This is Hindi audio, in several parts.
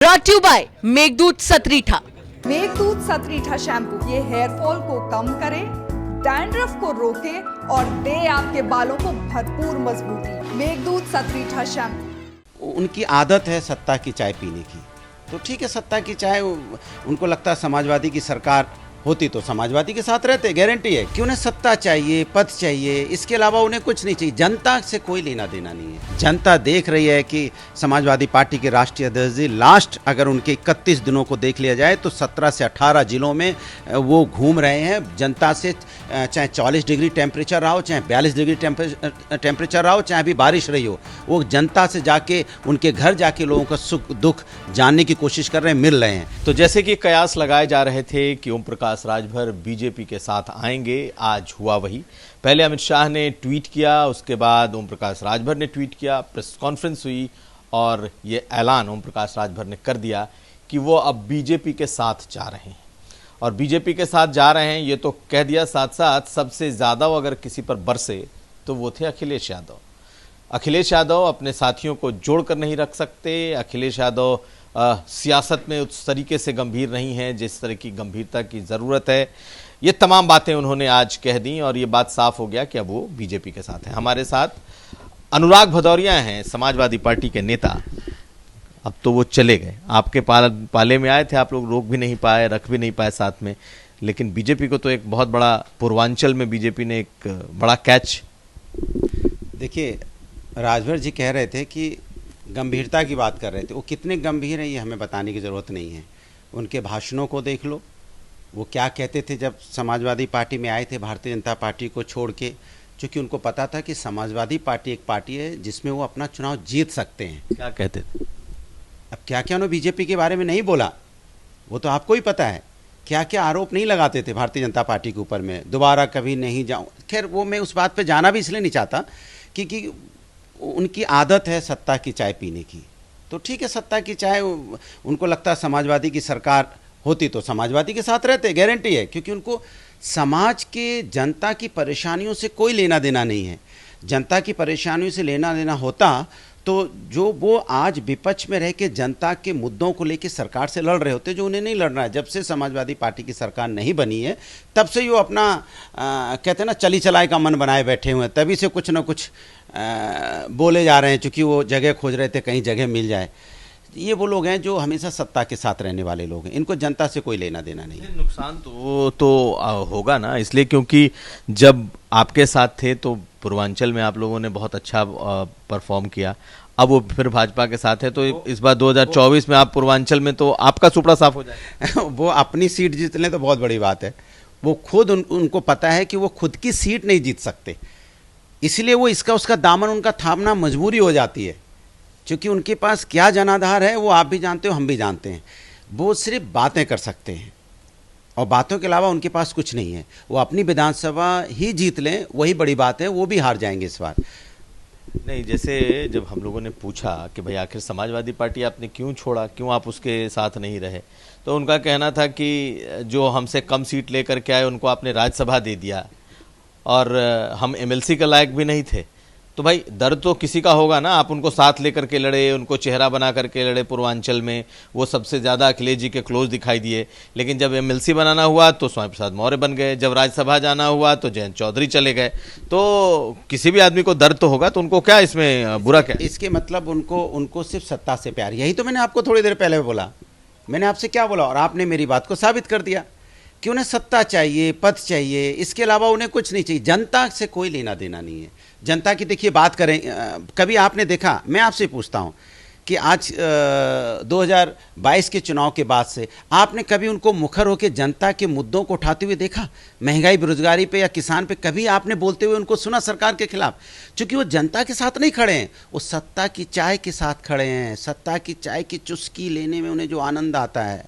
Brought you by Meghdoot Satritha. Meghdoot Satritha shampoo ये हेयर फॉल को कम करे, डैंड्रफ को रोके और दे आपके बालों को भरपूर मजबूती। मेघदूत सतरीठा शैम्पू। उनकी आदत है सत्ता की चाय पीने की, तो ठीक है, सत्ता की चाय उनको लगता है समाजवादी की सरकार होती तो समाजवादी के साथ रहते, गारंटी है कि उन्हें सत्ता चाहिए, पद चाहिए, इसके अलावा उन्हें कुछ नहीं चाहिए। जनता से कोई लेना देना नहीं है। जनता देख रही है कि समाजवादी पार्टी के राष्ट्रीय अध्यक्ष जी लास्ट अगर उनके 31 दिनों को देख लिया जाए तो 17 से 18 जिलों में वो घूम रहे हैं। जनता से चाहे 40 डिग्री टेम्परेचर रहा हो, चाहे 42 डिग्री टेम्परेचर रहा हो, चाहे अभी बारिश रही हो, वो जनता से जाके उनके घर जाके लोगों का सुख दुख जानने की कोशिश कर रहे हैं, मिल रहे हैं। तो जैसे कि कयास लगाए जा रहे थे कि ओम प्रकाश राजभर बीजेपी के साथ आएंगे, आज हुआ वही। पहले अमित शाह ने ट्वीट किया, उसके बाद ओम प्रकाश राजभर ने ट्वीट किया, प्रेस कॉन्फ्रेंस हुई और ये ऐलान ओम प्रकाश राजभर ने कर दिया कि वो अब बीजेपी के साथ जा रहे हैं। और बीजेपी के साथ जा रहे हैं ये तो कह दिया, साथ साथ सबसे ज़्यादा वो अगर किसी पर बरसे तो वो थे अखिलेश यादव। अखिलेश यादव अपने साथियों को जोड़ कर नहीं रख सकते। अखिलेश यादव सियासत में उस तरीके से गंभीर नहीं है जिस तरह की गंभीरता की ज़रूरत है। ये तमाम बातें उन्होंने आज कह दी और ये बात साफ हो गया कि अब वो बीजेपी के साथ हैं। हमारे साथ अनुराग भदौरिया हैं, समाजवादी पार्टी के नेता। अब तो वो चले गए, आपके पाले में आए थे, आप लोग रोक भी नहीं पाए, रख भी नहीं पाए साथ में। लेकिन बीजेपी को तो एक बहुत बड़ा, पूर्वांचल में बीजेपी ने एक बड़ा कैच। देखिए, राजभर जी कह रहे थे कि गंभीरता की बात कर रहे थे। वो कितने गंभीर हैं ये हमें बताने की ज़रूरत नहीं है। उनके भाषणों को देख लो, वो क्या कहते थे जब समाजवादी पार्टी में आए थे भारतीय जनता पार्टी को छोड़ के, क्योंकि उनको पता था कि समाजवादी पार्टी एक पार्टी है जिसमें वो अपना चुनाव जीत सकते हैं। क्या कहते थे? अब क्या क्या उन्होंने बीजेपी के बारे में नहीं बोला, वो तो आपको ही पता है। क्या क्या आरोप नहीं लगाते थे भारतीय जनता पार्टी के ऊपर में, दोबारा कभी नहीं जाऊँ। खैर, वो मैं उस बात पर जाना भी इसलिए नहीं चाहता क्योंकि उनकी आदत है सत्ता की चाय पीने की, तो ठीक है, सत्ता की चाय उनको लगता है समाजवादी की सरकार होती तो समाजवादी के साथ रहते, गारंटी है, क्योंकि उनको समाज के जनता की परेशानियों से कोई लेना देना नहीं है। जनता की परेशानियों से लेना देना होता तो जो वो आज विपक्ष में रह के जनता के मुद्दों को लेकर सरकार से लड़ रहे होते, जो उन्हें नहीं लड़ना है। जब से समाजवादी पार्टी की सरकार नहीं बनी है तब से वो अपना कहते हैं ना, चली चलाई का मन बनाए बैठे हुए हैं। तभी से कुछ ना कुछ बोले जा रहे हैं, चूँकि वो जगह खोज रहे थे कहीं जगह मिल जाए। ये वो लोग हैं जो हमेशा सत्ता के साथ रहने वाले लोग हैं, इनको जनता से कोई लेना देना नहीं है। नुकसान तो होगा ना, इसलिए क्योंकि जब आपके साथ थे तो पूर्वांचल में आप लोगों ने बहुत अच्छा परफॉर्म किया। अब वो फिर भाजपा के साथ है तो इस बार 2024 में आप पूर्वांचल में तो आपका सुपड़ा साफ हो जाएगा। वो अपनी सीट जीत लें तो बहुत बड़ी बात है। वो खुद उनको पता है कि वो खुद की सीट नहीं जीत सकते, इसलिए वो इसका उसका दामन उनका थामना मजबूरी हो जाती है। क्योंकि उनके पास क्या जनाधार है वो आप भी जानते हो, हम भी जानते हैं। वो सिर्फ बातें कर सकते हैं और बातों के अलावा उनके पास कुछ नहीं है। वो अपनी विधानसभा ही जीत लें वही बड़ी बात है, वो भी हार जाएंगे इस बार। नहीं, जैसे जब हम लोगों ने पूछा कि भाई आखिर समाजवादी पार्टी आपने क्यों छोड़ा, क्यों आप उसके साथ नहीं रहे, तो उनका कहना था कि जो हमसे कम सीट लेकर के आए उनको आपने राज्यसभा दे दिया और हम एमएलसी के लायक भी नहीं थे। तो भाई दर्द तो किसी का होगा ना, आप उनको साथ लेकर के लड़े, उनको चेहरा बना करके लड़े पूर्वांचल में, वो सबसे ज़्यादा अखिलेश जी के क्लोज दिखाई दिए। लेकिन जब एमएलसी बनाना हुआ तो स्वामी प्रसाद मौर्य बन गए, जब राज्यसभा जाना हुआ तो जयंत चौधरी चले गए। तो किसी भी आदमी को दर्द तो होगा, तो उनको क्या इसमें बुरा क्या? इसके मतलब उनको सिर्फ सत्ता से प्यार। यही तो मैंने आपको थोड़ी देर पहले बोला। मैंने आपसे क्या बोला और आपने मेरी बात को साबित कर दिया कि उन्हें सत्ता चाहिए, पद चाहिए, इसके अलावा उन्हें कुछ नहीं चाहिए। जनता से कोई लेना देना नहीं है। जनता की देखिए बात करें, कभी आपने देखा, मैं आपसे पूछता हूं कि आज 2022 के चुनाव के बाद से आपने कभी उनको मुखर होकर जनता के मुद्दों को उठाते हुए देखा? महंगाई, बेरोजगारी पे या किसान पे कभी आपने बोलते हुए उनको सुना सरकार के खिलाफ? क्योंकि वो जनता के साथ नहीं खड़े हैं, वो सत्ता की चाय के साथ खड़े हैं। सत्ता की चाय की चुस्की लेने में उन्हें जो आनंद आता है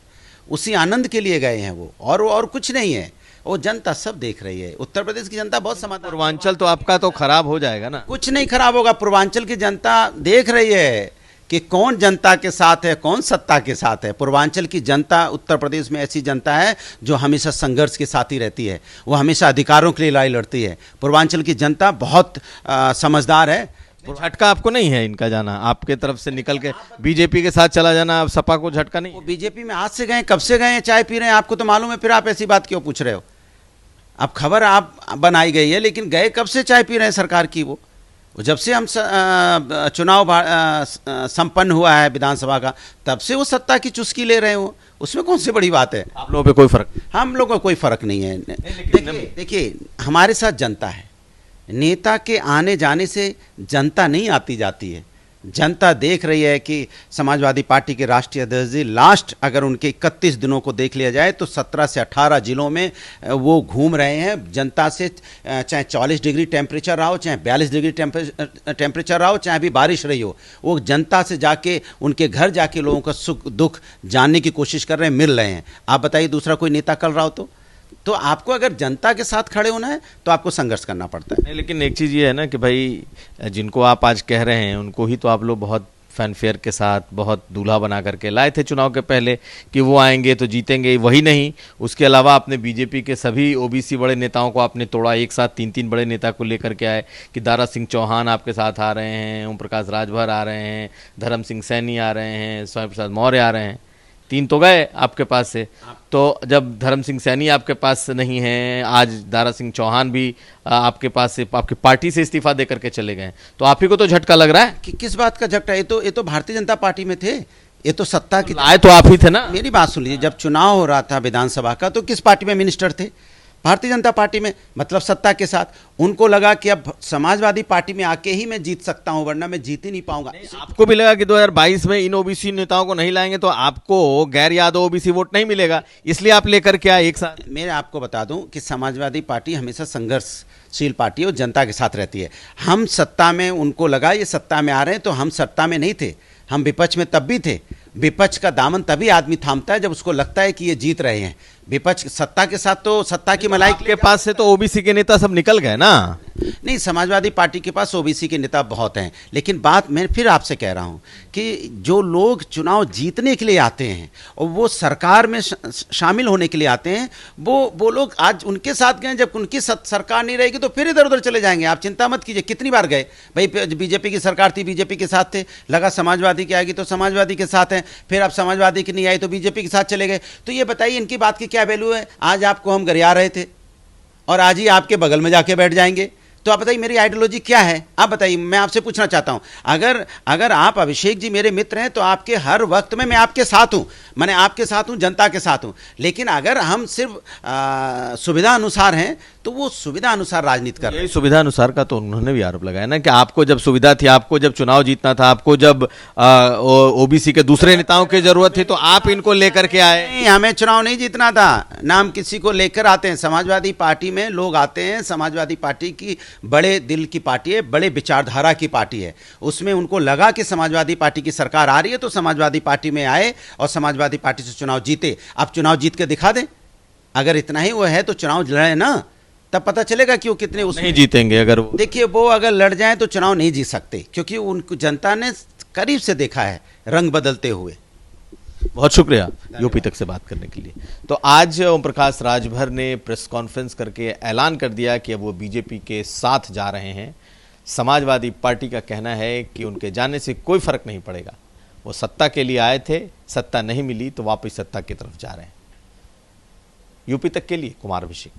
उसी आनंद के लिए गए हैं वो, और कुछ नहीं है। वो जनता सब देख रही है। उत्तर प्रदेश की जनता बहुत समझदार। पूर्वांचल तो आपका तो खराब हो जाएगा ना? कुछ नहीं खराब होगा। पूर्वांचल की जनता देख रही है कि कौन जनता के साथ है, कौन सत्ता के साथ है। पूर्वांचल की जनता उत्तर प्रदेश में ऐसी जनता है जो हमेशा संघर्ष के साथ ही रहती है, वो हमेशा अधिकारों के लिए लड़ाई लड़ती है। पूर्वांचल की जनता बहुत समझदार है। झटका आपको नहीं है इनका जाना, आपके तरफ से निकल के बीजेपी के साथ चला जाना, अब सपा को झटका नहीं? वो बीजेपी में आज से गए, कब से गए हैं, चाय पी रहे हैं, आपको तो मालूम है, फिर आप ऐसी बात क्यों पूछ रहे हो? अब खबर आप बनाई गई है, लेकिन गए कब से चाय पी रहे हैं सरकार की? वो जब से हम चुनाव संपन्न हुआ है विधानसभा का, तब से वो सत्ता की चुस्की ले रहे हो, उसमें कौन सी बड़ी बात है? आप लोगों पे कोई फर्क? हम लोगों को कोई फर्क नहीं है। देखिए हमारे साथ जनता है, नेता के आने जाने से जनता नहीं आती जाती है। जनता देख रही है कि समाजवादी पार्टी के राष्ट्रीय अध्यक्ष जी लास्ट अगर उनके 31 दिनों को देख लिया जाए तो 17 से 18 जिलों में वो घूम रहे हैं जनता से, चाहे 40 डिग्री टेम्परेचर रहा हो, चाहे 42 डिग्री टेम्परेचर रहा हो, चाहे भी बारिश रही हो, वो जनता से जाके उनके घर जाके लोगों का सुख दुख जानने की कोशिश कर रहे हैं, मिल रहे हैं। आप बताइए दूसरा कोई नेता कर रहा हो? तो आपको अगर जनता के साथ खड़े होना है तो आपको संघर्ष करना पड़ता है। नहीं, लेकिन एक चीज़ ये है ना कि भाई जिनको आप आज कह रहे हैं उनको ही तो आप लोग बहुत फैनफेयर के साथ, बहुत दूल्हा बना करके लाए थे चुनाव के पहले कि वो आएंगे तो जीतेंगे, वही नहीं। उसके अलावा आपने बीजेपी के सभी ओबीसी बड़े नेताओं को आपने तोड़ा, एक साथ 3-3 बड़े नेता को लेकर के आए कि दारा सिंह चौहान आपके साथ आ रहे हैं, ओम प्रकाश राजभर आ रहे हैं, धर्म सिंह सैनी आ रहे हैं, स्वामी प्रसाद मौर्य आ रहे हैं, 3 तो गए आपके पास से। तो जब धर्म सिंह सैनी आपके पास से नहीं है, आज दारा सिंह चौहान भी आपके पास से, आपकी पार्टी से इस्तीफा दे करके चले गए, तो आप ही को तो झटका लग रहा है कि किस बात का झटका? ये तो भारतीय जनता पार्टी में थे, ये तो सत्ता की आए तो आप ही थे ना। मेरी बात सुन लीजिए, जब चुनाव हो रहा था विधानसभा का तो किस पार्टी में मिनिस्टर थे? भारतीय जनता पार्टी में, मतलब सत्ता के साथ। उनको लगा कि अब समाजवादी पार्टी में आके ही मैं जीत सकता हूं, वरना मैं जीत ही नहीं पाऊंगा। आपको भी लगा कि 2022 में इन ओबीसी नेताओं को नहीं लाएंगे तो आपको गैर यादव ओबीसी वोट नहीं मिलेगा, इसलिए आप लेकर के आए एक साथ। मैं आपको बता दूं कि समाजवादी पार्टी हमेशा संघर्षशील पार्टी है और जनता के साथ रहती है। हम सत्ता में, उनको लगा ये सत्ता में आ रहे हैं, तो हम सत्ता में नहीं थे, हम विपक्ष में तब भी थे। विपक्ष का दामन तभी आदमी थामता है जब उसको लगता है कि ये जीत रहे हैं। विपक्ष सत्ता के साथ तो सत्ता की मलाई के पास से तो ओबीसी के नेता सब निकल गए ना। नहीं, समाजवादी पार्टी के पास ओबीसी के नेता बहुत हैं, लेकिन बात मैं फिर आपसे कह रहा हूं कि जो लोग चुनाव जीतने के लिए आते हैं और वो सरकार में शामिल होने के लिए आते हैं, वो लोग आज उनके साथ गए, जब उनकी सरकार नहीं रहेगी तो फिर इधर उधर चले जाएंगे। आप चिंता मत कीजिए। कितनी बार गए भाई, बीजेपी की सरकार थी, बीजेपी के साथ थे, लगा समाजवादी की आएगी तो समाजवादी के साथ हैं, फिर अब समाजवादी की नहीं आई तो बीजेपी के साथ चले गए। तो ये बताइए इनकी बात की क्या वैल्यू है? आज आपको हम गरिया रहे थे और आज ही आपके बगल में जाके बैठ जाएंगे। तो आप बताइए मेरी आइडियोलॉजी क्या है? आप बताइए, मैं आपसे पूछना चाहता हूं, अगर आप अभिषेक जी मेरे मित्र हैं तो आपके हर वक्त में मैं आपके साथ हूं, मैंने आपके साथ हूं, जनता के साथ हूं। लेकिन अगर हम सिर्फ सुविधा अनुसार हैं तो वो सुविधा अनुसार राजनीति कर रहे हैं। सुविधा अनुसार का तो उन्होंने भी आरोप लगाया ना कि आपको जब सुविधा थी, आपको जब चुनाव जीतना था, आपको जब ओबीसी के दूसरे नेताओं की जरूरत थी तो आप इनको लेकर के आए। नहीं, हमें चुनाव नहीं जीतना था, नाम किसी को लेकर आते हैं। समाजवादी पार्टी में लोग आते हैं, समाजवादी पार्टी की बड़े दिल की पार्टी है, बड़े विचारधारा की पार्टी है, उसमें उनको लगा कि समाजवादी पार्टी की सरकार आ रही है तो समाजवादी पार्टी में आए और समाजवादी पार्टी से चुनाव जीते। अब चुनाव जीत के दिखा दें, अगर इतना ही वो है तो चुनाव लड़े ना, तब पता चलेगा कि वो कितने उसमें नहीं जीतेंगे। अगर देखिए वो अगर लड़ जाएं तो चुनाव नहीं जीत सकते, क्योंकि उनको जनता ने करीब से देखा है रंग बदलते हुए। बहुत शुक्रिया यूपी तक से बात करने के लिए। तो आज ओम प्रकाश राजभर ने प्रेस कॉन्फ्रेंस करके ऐलान कर दिया कि अब वो बीजेपी के साथ जा रहे हैं। समाजवादी पार्टी का कहना है कि उनके जाने से कोई फर्क नहीं पड़ेगा, वो सत्ता के लिए आए थे, सत्ता नहीं मिली तो वापस सत्ता की तरफ जा रहे हैं। यूपी तक के लिए कुमार अभिषेक।